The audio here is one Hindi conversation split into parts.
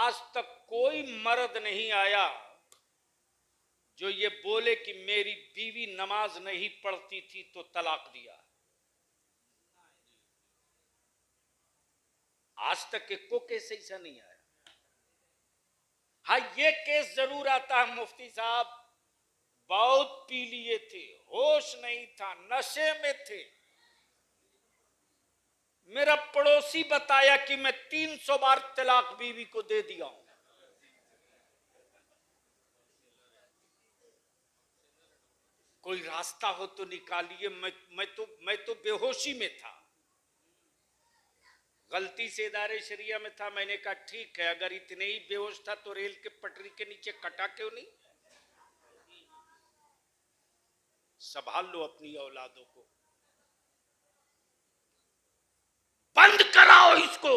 आज तक कोई मर्द नहीं आया जो ये बोले कि मेरी बीवी नमाज नहीं पढ़ती थी तो तलाक दिया। आज तक एक को केस ऐसा नहीं आया। हाँ, ये केस जरूर आता है, मुफ्ती साहब बहुत पी लिए थे, होश नहीं था, नशे में थे। मेरा पड़ोसी बताया कि मैं 300 बार तलाक बीवी को दे दिया हूं। कोई रास्ता हो तो निकालिए। मैं तो बेहोशी में था, गलती से इदारे शरिया में था। मैंने कहा ठीक है, अगर इतने ही बेहोश था तो रेल के पटरी के नीचे कटा क्यों नहीं। संभाल लो अपनी औलादों को, बंद कराओ इसको,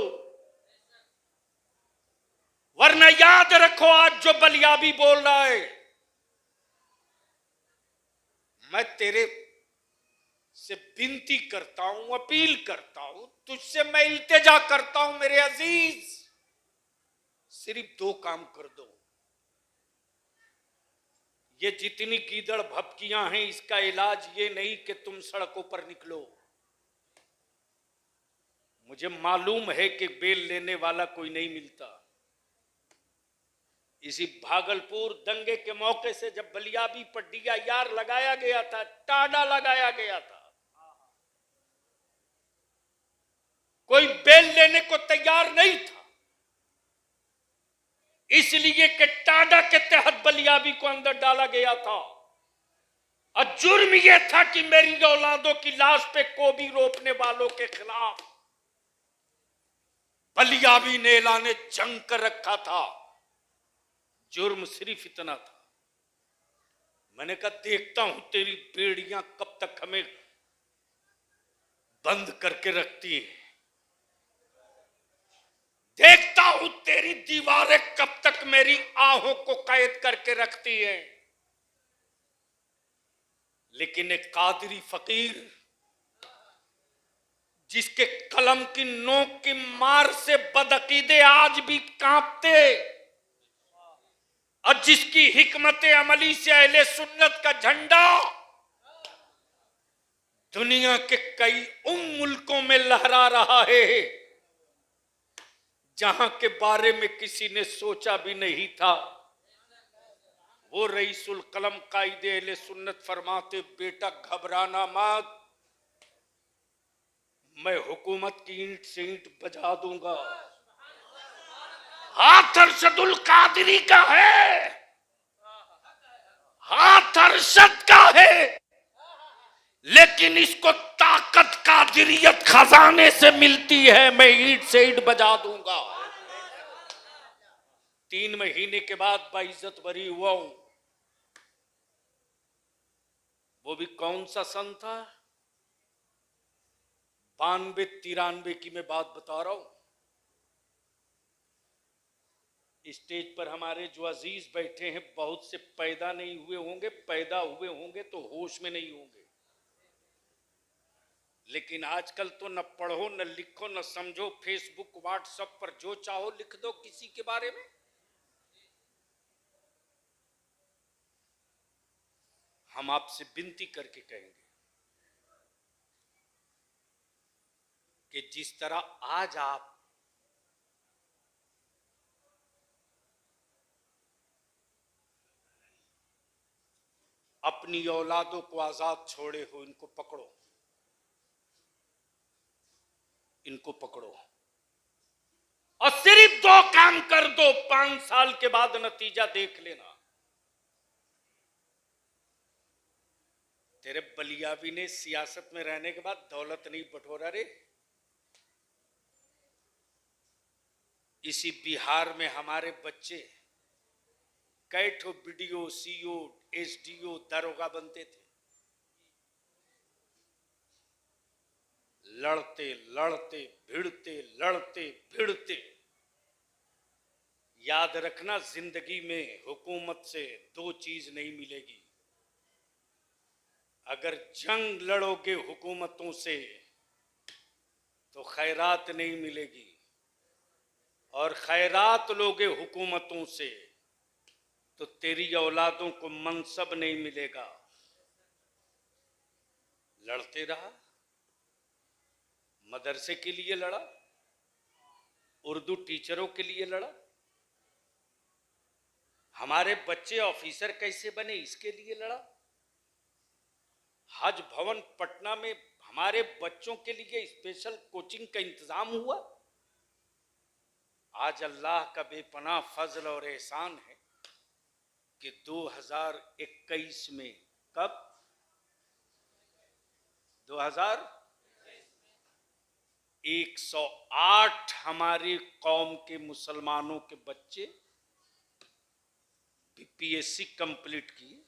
वरना याद रखो आज जो बलियाबी बोल रहा है, मैं तेरे से विनती करता हूं, अपील करता हूं, तुझसे मैं इल्तिजा करता हूं मेरे अजीज, सिर्फ 2 काम कर दो। ये जितनी गीदड़ भपकियां हैं, इसका इलाज ये नहीं कि तुम सड़कों पर निकलो। मुझे मालूम है कि बेल लेने वाला कोई नहीं मिलता। इसी भागलपुर दंगे के मौके से जब बलियाबी पर DIR लगाया गया था, टाडा लगाया गया था, कोई बेल लेने को तैयार नहीं था, इसलिए कि टाडा के तहत बलियाबी को अंदर डाला गया था। और जुर्म यह था कि मेरी औलादों की लाश पे कोबी रोपने वालों के खिलाफ बलियाबी ने ऐलान जंग कर रखा था। जुर्म सिर्फ इतना था। मैंने कहा देखता हूं तेरी बेड़ियां कब तक हमें बंद करके रखती है, देखता हूं तेरी दीवारें कब तक मेरी आहों को कैद करके रखती हैं। लेकिन एक कादरी फकीर जिसके कलम की नोक की मार से बदअकीदे आज भी कांपते, और जिसकी हिकमत अमली से अहले सुन्नत का झंडा दुनिया के कई मुल्कों में लहरा रहा है, जहां के बारे में किसी ने सोचा भी नहीं था, वो रईसुल कलम कायदे अहले सुन्नत फरमाते, बेटा घबराना मत, मैं हुकूमत की ईंट से ईंट बजा दूंगा। हाथ अरशदुल कादरी का है, हाथ अरशद का है, लेकिन इसको ताकत कादरियत खजाने से मिलती है। मैं ईंट से ईंट बजा दूंगा। 3 महीने के बाद बाइज्जत बरी हुआ हूं। वो भी कौन सा सन था, 92-93 की मैं बात बता रहा हूं। स्टेज पर हमारे जो अजीज बैठे हैं, बहुत से पैदा नहीं हुए होंगे, पैदा हुए होंगे तो होश में नहीं होंगे। लेकिन आजकल तो न पढ़ो न लिखो न समझो, फेसबुक व्हाट्सएप पर जो चाहो लिख दो किसी के बारे में। हम आपसे विनती करके कहेंगे कि जिस तरह आज आप अपनी औलादों को आजाद छोड़े हो, इनको पकड़ो, इनको पकड़ो, और सिर्फ 2 काम कर दो, 5 साल के बाद नतीजा देख लेना। तेरे बलियाबी ने सियासत में रहने के बाद दौलत नहीं बटोरा रे। इसी बिहार में हमारे बच्चे कैठो BDO, CO, SDO, दरोगा बनते थे। लड़ते लड़ते भिड़ते, लड़ते भिड़ते। याद रखना, जिंदगी में हुकूमत से 2 चीज नहीं मिलेगी। अगर जंग लड़ोगे हुकूमतों से तो खैरात नहीं मिलेगी, और खैरात लोगे हुकूमतों से तो तेरी औलादों को मनसब नहीं मिलेगा। लड़ते रहा, मदरसे के लिए लड़ा, उर्दू टीचरों के लिए लड़ा, हमारे बच्चे ऑफिसर कैसे बने इसके लिए लड़ा, हज भवन पटना में हमारे बच्चों के लिए स्पेशल कोचिंग का इंतजाम हुआ। आज अल्लाह का बेपनाह फजल और एहसान है कि 2021 में, कब 108 हमारी कौम के मुसलमानों के बच्चे बीपीएससी कंप्लीट किए।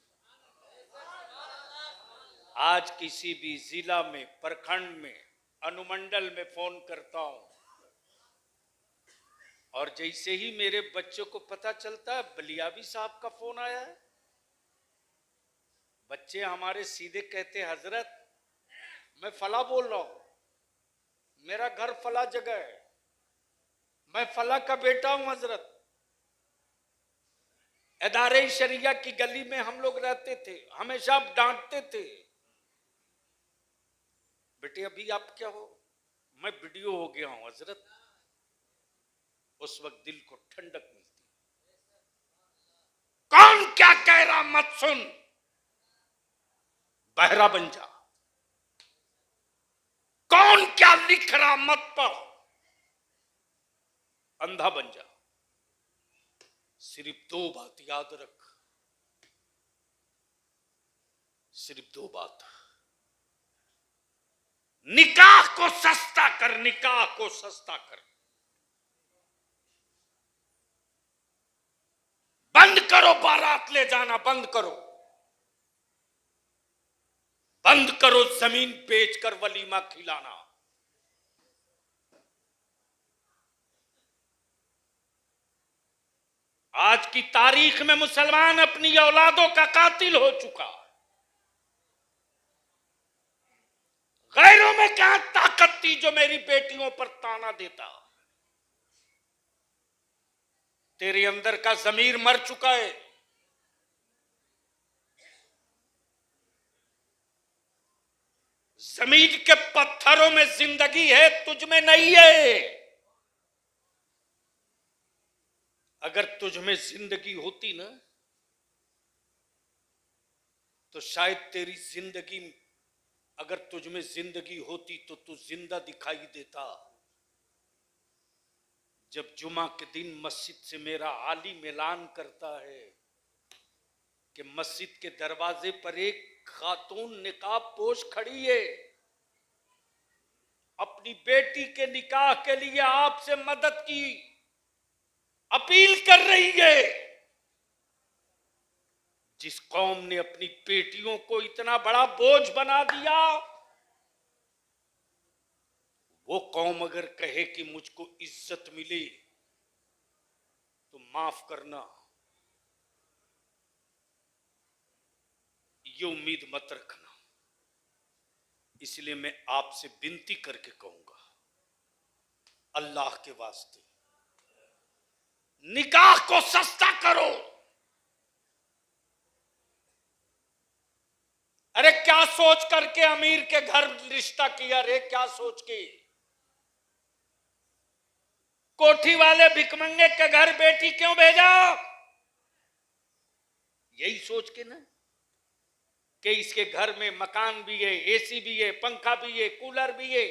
आज किसी भी जिला में, प्रखंड में, अनुमंडल में फोन करता हूं और जैसे ही मेरे बच्चों को पता चलता है बलियावी साहब का फोन आया है, बच्चे हमारे सीधे कहते हैं हजरत मैं फला बोल रहा हूं, मेरा घर फला जगह है, मैं फला का बेटा हूं हजरत, इदारे शरिया की गली में हम लोग रहते थे, हमेशा आप डांटते थे, बेटे अभी आप क्या हो, मैं वीडियो हो गया हूं हजरत। उस वक्त दिल को ठंडक मिलती। कौन क्या कह रहा मत सुन, बहरा बन जा। कौन क्या लिख रहा मत पढ़, अंधा बन जा। सिर्फ दो बात याद रख, सिर्फ दो बात, निकाह को सस्ता कर, निकाह को सस्ता कर। बंद करो बारात ले जाना, बंद करो, बंद करो जमीन बेचकर वलीमा खिलाना। आज की तारीख में मुसलमान अपनी औलादों का कातिल हो चुका। गैरों में क्या ताकत थी जो मेरी बेटियों पर ताना देता। तेरे अंदर का जमीर मर चुका है। जमीन के पत्थरों में जिंदगी है, तुझ में नहीं है। अगर तुझ में जिंदगी होती ना तो शायद तेरी जिंदगी, अगर तुझ में जिंदगी होती तो तू जिंदा दिखाई देता। जब जुमा के दिन मस्जिद से मेरा आलिम ऐलान करता है कि मस्जिद के दरवाजे पर एक खातून निकाब पोश खड़ी है, अपनी बेटी के निकाह के लिए आपसे मदद की अपील कर रही है। जिस कौम ने अपनी बेटियों को इतना बड़ा बोझ बना दिया, वो कौम अगर कहे कि मुझको इज्जत मिले तो माफ करना, ये उम्मीद मत रखना। इसलिए मैं आपसे विनती करके कहूंगा, अल्लाह के वास्ते निकाह को सस्ता करो। अरे क्या सोच करके अमीर के घर रिश्ता किया रे, क्या सोच के? कोठी वाले भिकमंगे के घर बेटी क्यों भेजा? यही सोच के ना कि इसके घर में मकान भी है, एसी भी है, पंखा भी है, कूलर भी है,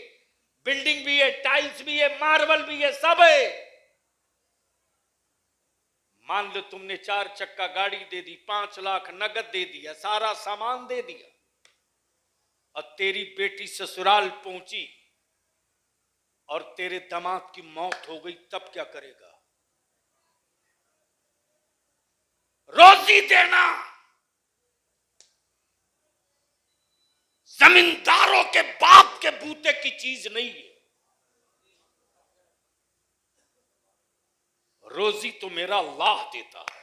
बिल्डिंग भी है, टाइल्स भी है, मार्बल भी है, सब है। मान लो तुमने 4 चक्का गाड़ी दे दी, 5 लाख नगद दे दिया, सारा सामान दे दिया, और तेरी बेटी ससुराल पहुंची और तेरे दामाद की मौत हो गई, तब क्या करेगा? रोजी देना जमींदारों के बाप के बूते की चीज नहीं है। रोजी तो मेरा अल्लाह देता है,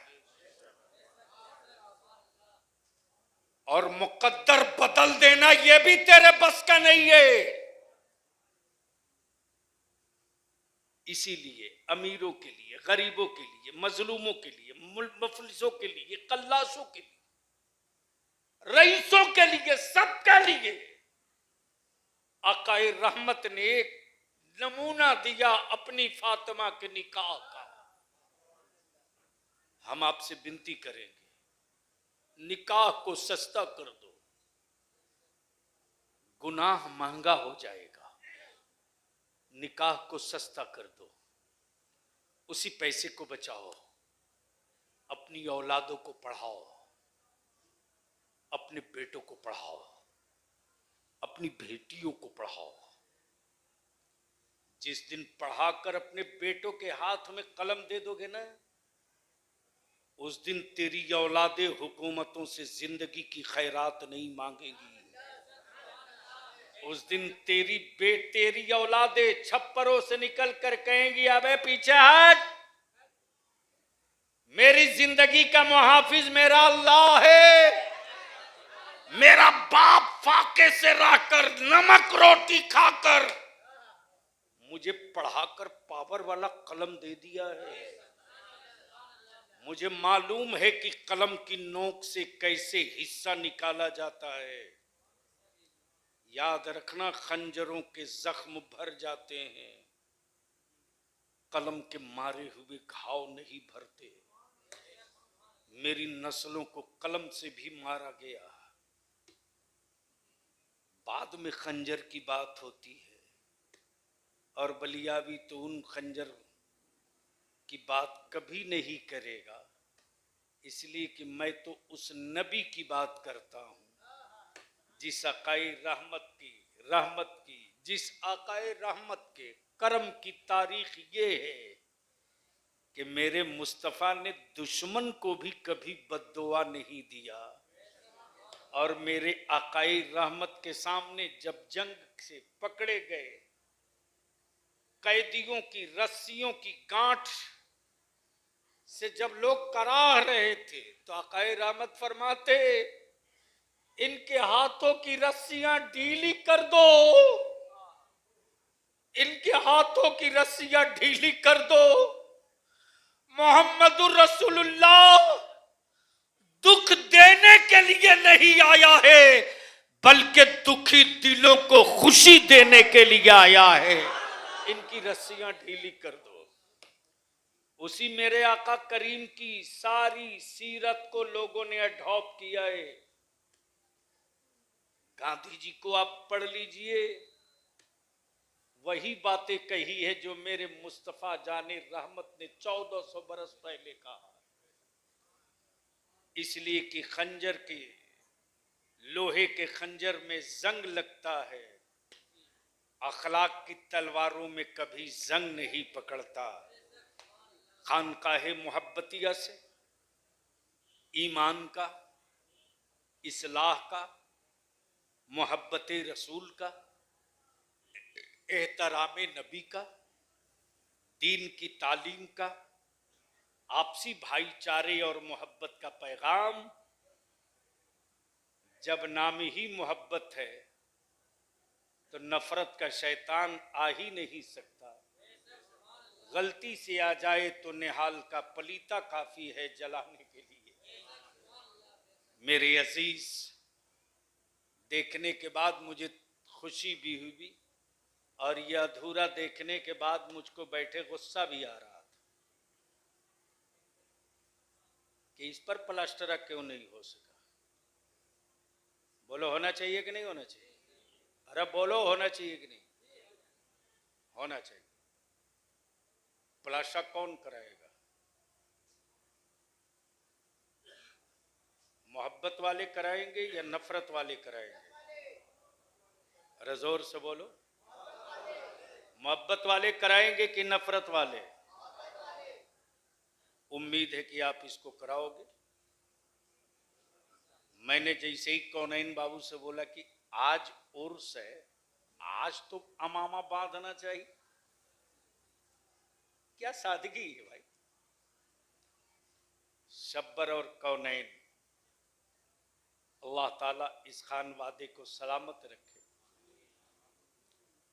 और मुकद्दर बदल देना यह भी तेरे बस का नहीं है। इसीलिए अमीरों के लिए, गरीबों के लिए, मजलूमों के लिए, मुफलिसों के लिए, कल्लाशों के लिए, रईसों के लिए, सबके लिए आकाए रहमत ने एक नमूना दिया अपनी फातिमा के निकाह का। हम आपसे विनती करेंगे, निकाह को सस्ता कर दो, गुनाह महंगा हो जाएगा। निकाह को सस्ता कर दो, उसी पैसे को बचाओ, अपनी औलादों को पढ़ाओ, अपने बेटों को पढ़ाओ, अपनी बेटियों को पढ़ाओ। जिस दिन पढ़ाकर अपने बेटों के हाथ में कलम दे दोगे ना, उस दिन तेरी औलादे हुकूमतों से जिंदगी की खैरात नहीं मांगेगी। उस दिन तेरी औलादे छप्परों से निकल कर कहेंगी, अबे पीछे हट, मेरी जिंदगी का मुहाफिज मेरा अल्लाह है। मेरा बाप फाके से रहकर नमक रोटी खाकर मुझे पढ़ाकर पावर वाला कलम दे दिया है। मुझे मालूम है कि कलम की नोक से कैसे हिस्सा निकाला जाता है। याद रखना, खंजरों के जख्म भर जाते हैं, कलम के मारे हुए घाव नहीं भरते। मेरी नस्लों को कलम से भी मारा गया। बाद में खंजर की बात होती है, और बलियावी तो उन खंजर की बात कभी नहीं करेगा, इसलिए कि मैं तो उस नबी की बात करता हूं जिस आकाए रहमत की जिस आकाए रहमत के करम की तारीख ये है कि मेरे मुस्तफ़ा ने दुश्मन को भी कभी बद्दुआ नहीं दिया। और मेरे आकाए रहमत के सामने जब जंग से पकड़े गए कैदियों की रस्सियों की गांठ से जब लोग कराह रहे थे, तो आकाए रहमत फरमाते, इनके हाथों की रस्सियां ढीली कर दो, इनके हाथों की रस्सियां ढीली कर दो। मोहम्मदुर रसूलुल्लाह दुख देने के लिए नहीं आया है, बल्कि दुखी दिलों को खुशी देने के लिए आया है। इनकी रस्सियां ढीली कर दो। उसी मेरे आका करीम की सारी सीरत को लोगों ने अडॉप्ट किया है। गांधी जी को आप पढ़ लीजिए, वही बातें कही है जो मेरे मुस्तफा जाने रहमत ने 1400 बरस पहले कहा। इसलिए कि खंजर के लोहे के खंजर में जंग लगता है, अखलाक की तलवारों में कभी जंग नहीं पकड़ता। खानकाहे मोहब्बतिया से ईमान का, इस्लाह का, मोहब्बत रसूल का, एहतराम नबी का, दीन की तालीम का, आपसी भाईचारे और मोहब्बत का पैगाम। जब नाम ही मोहब्बत है तो नफरत का शैतान आ ही नहीं सकता। गलती से आ जाए तो निहाल का पलीता काफी है जलाने के लिए। मेरे अजीज, देखने के बाद मुझे खुशी भी हुई और यह अधूरा देखने के बाद मुझको बैठे गुस्सा भी आ रहा था कि इस पर प्लास्टर क्यों नहीं हो सका। बोलो होना चाहिए कि नहीं होना चाहिए? अरे बोलो होना चाहिए कि नहीं? होना चाहिए। प्लास्टर कौन कराएगा? मोहब्बत वाले कराएंगे या नफरत वाले कराएंगे? अरे जोर से बोलो, मोहब्बत वाले कराएंगे कि नफरत वाले? उम्मीद है कि आप इसको कराओगे। मैंने जैसे ही कौनैन बाबू से बोला कि आज उर्स है, आज तो अमामा बांधना चाहिए, क्या सादगी है भाई। शब्बर और कौनैन, अल्लाह ताला इस खान वादे को सलामत रखे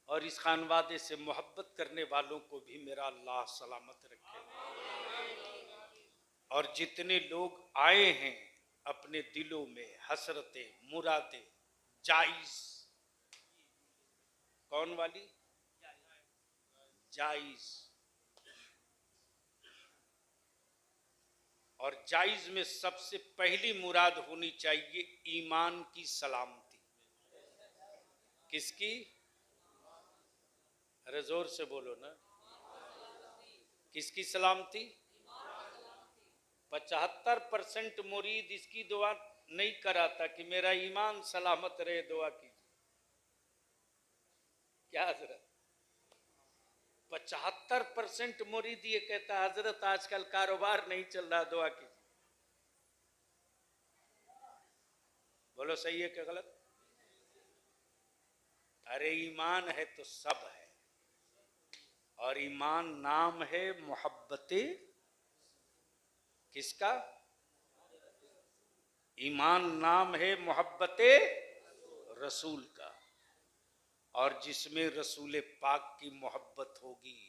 और इस खानवादे से मोहब्बत करने वालों को भी मेरा अल्लाह सलामत रखे। और जितने लोग आए हैं अपने दिलों में हसरतें, मुरादें जायज, कौन वाली? जायज। और जायज में सबसे पहली मुराद होनी चाहिए ईमान की सलामती। किसकी? अरे जोर से बोलो ना। किसकी सलामती? 75% मुरीद इसकी दुआ नहीं कराता कि मेरा ईमान सलामत रहे, दुआ कीजिए। क्या हजरत? 75% मुरीद ये कहता हजरत आजकल कारोबार नहीं चल रहा, दुआ कीजिए। बोलो सही है क्या गलत? अरे ईमान है तो सब है। और ईमान नाम है मोहब्बते किसका? ईमान नाम है मोहब्बते रसूल का। और जिसमें रसूल पाक की मोहब्बत होगी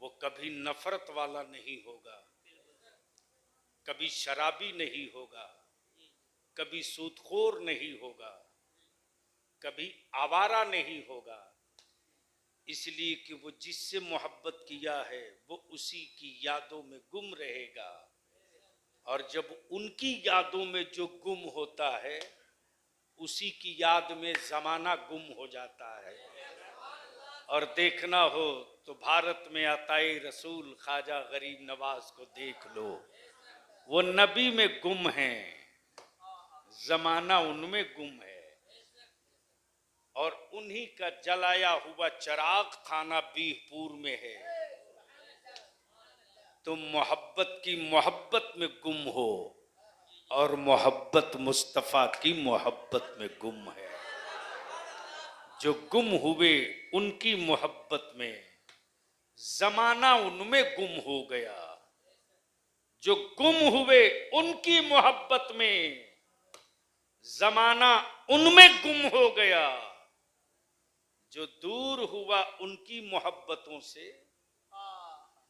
वो कभी नफरत वाला नहीं होगा, कभी शराबी नहीं होगा, कभी सूदखोर नहीं होगा, कभी आवारा नहीं होगा। इसलिए कि वो जिससे मोहब्बत किया है वो उसी की यादों में गुम रहेगा। और जब उनकी यादों में जो गुम होता है उसी की याद में जमाना गुम हो जाता है। और देखना हो तो भारत में अताए रसूल ख्वाजा गरीब नवाज को देख लो, वो नबी में गुम हैं, जमाना उनमें गुम है। और उन्हीं का जलाया हुआ चिराग थाना बीहपुर में है। तुम मोहब्बत की मोहब्बत में गुम हो और मोहब्बत मुस्तफ़ा की मोहब्बत में गुम है। जो गुम हुए उनकी मोहब्बत में, जमाना उनमें गुम हो गया। जो गुम हुए उनकी मोहब्बत में, जमाना उनमें गुम हो गया। जो दूर हुआ उनकी मोहब्बतों से,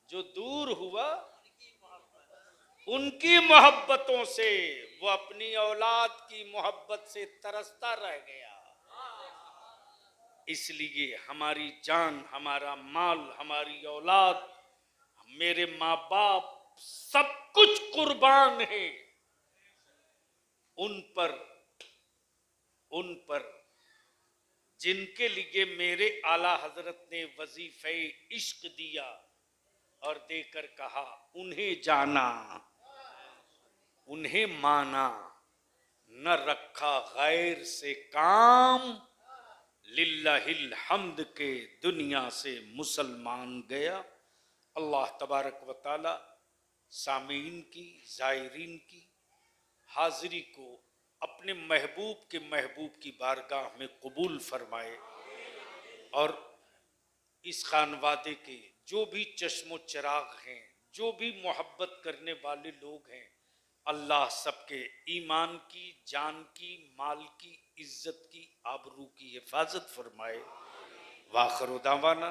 जो दूर हुआ उनकी मोहब्बतों से, वो अपनी औलाद की मोहब्बत से तरसता रह गया। इसलिए हमारी जान, हमारा माल, हमारी औलाद, मेरे माँ बाप सब कुछ कुर्बान है उन पर जिनके लिए मेरे आला हजरत ने वजीफे इश्क दिया और देकर कहा उन्हें जाना, उन्हें माना, न रखा गैर से काम, लिल्लाहिल हम्द के दुनिया से मुसलमान गया। अल्लाह तबारक व ताला सामीन की, जायरीन की हाजिरी को अपने महबूब की बारगाह में कबूल फरमाए। और इस खानवादे के जो भी चश्मो चिराग हैं, जो भी मोहब्बत करने वाले लोग हैं, अल्लाह सबके ईमान की, जान की, माल की, इज्जत की, आबरू की हिफाजत फरमाए। वाखिर दावाना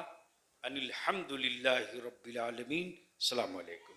अनिल हम्दुलिल्लाहि रब्बिल आलमीन। अस्सलामु अलैकुम।